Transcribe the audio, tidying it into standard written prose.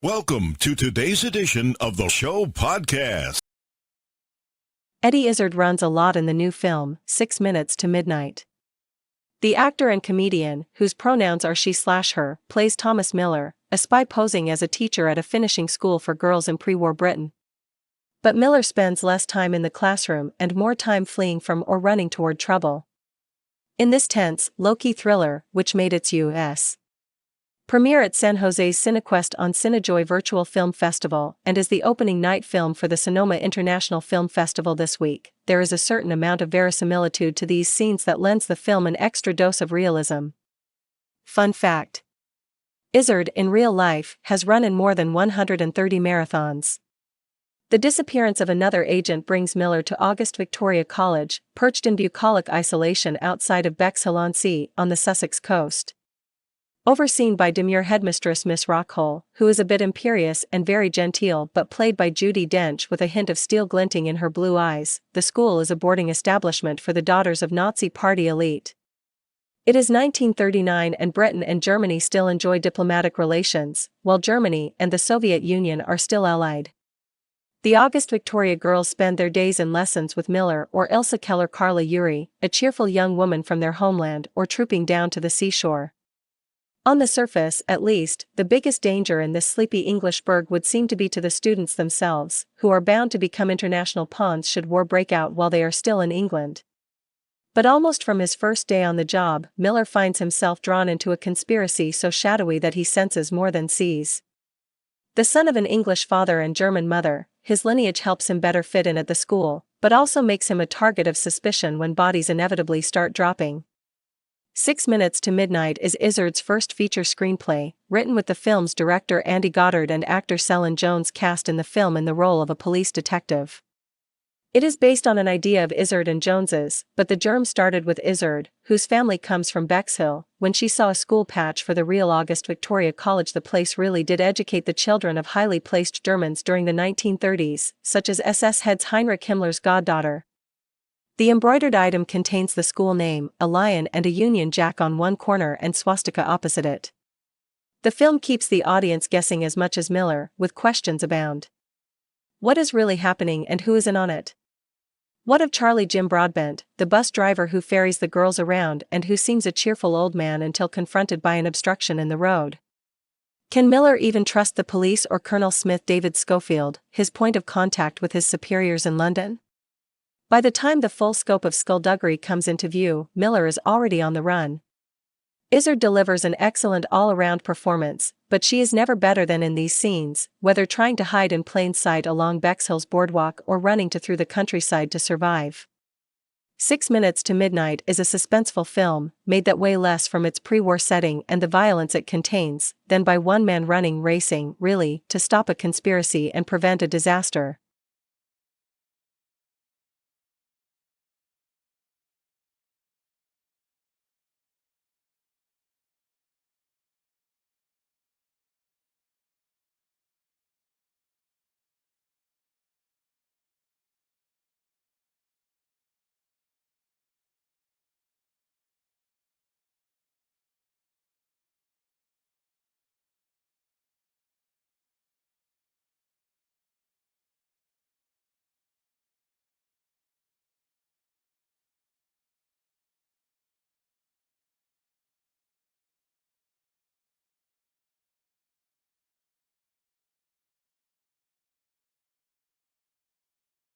Welcome to today's edition of the show podcast. Eddie Izzard runs a lot in the new film, 6 Minutes to Midnight. The actor and comedian, whose pronouns are she/her, plays Thomas Miller, a spy posing as a teacher at a finishing school for girls in pre-war Britain. But Miller spends less time in the classroom and more time fleeing from or running toward trouble. In this tense, low-key thriller, which made its U.S. premiere at San Jose's Cinequest on Cinejoy Virtual Film Festival and is the opening night film for the Sonoma International Film Festival this week, there is a certain amount of verisimilitude to these scenes that lends the film an extra dose of realism. Fun fact: Izzard, in real life, has run in more than 130 marathons. The disappearance of another agent brings Miller to August Victoria College, perched in bucolic isolation outside of Bexhill-on-Sea, on the Sussex coast. Overseen by demure headmistress Miss Rockhole, who is a bit imperious and very genteel but played by Judi Dench with a hint of steel glinting in her blue eyes, the school is a boarding establishment for the daughters of Nazi Party elite. It is 1939 and Britain and Germany still enjoy diplomatic relations, while Germany and the Soviet Union are still allied. The August Victoria girls spend their days in lessons with Miller or Ilsa Keller Carla Yuri, a cheerful young woman from their homeland, or trooping down to the seashore. On the surface, at least, the biggest danger in this sleepy English burg would seem to be to the students themselves, who are bound to become international pawns should war break out while they are still in England. But almost from his first day on the job, Miller finds himself drawn into a conspiracy so shadowy that he senses more than sees. The son of an English father and German mother, his lineage helps him better fit in at the school, but also makes him a target of suspicion when bodies inevitably start dropping. 6 Minutes to Midnight is Izzard's first feature screenplay, written with the film's director Andy Goddard and actor Selin Jones cast in the film in the role of a police detective. It is based on an idea of Izzard and Jones's, but the germ started with Izzard, whose family comes from Bexhill. When she saw a school patch for the real August Victoria College, the place really did educate the children of highly placed Germans during the 1930s, such as SS heads Heinrich Himmler's goddaughter. The embroidered item contains the school name, a lion and a Union Jack on one corner and swastika opposite it. The film keeps the audience guessing as much as Miller, with questions abound. What is really happening and who is in on it? What of Charlie Jim Broadbent, the bus driver who ferries the girls around and who seems a cheerful old man until confronted by an obstruction in the road? Can Miller even trust the police or Colonel Smith David Schofield, his point of contact with his superiors in London? By the time the full scope of skullduggery comes into view, Miller is already on the run. Izzard delivers an excellent all-around performance, but she is never better than in these scenes, whether trying to hide in plain sight along Bexhill's boardwalk or running through the countryside to survive. 6 Minutes to Midnight is a suspenseful film, made that way less from its pre-war setting and the violence it contains, than by one man racing, really, to stop a conspiracy and prevent a disaster.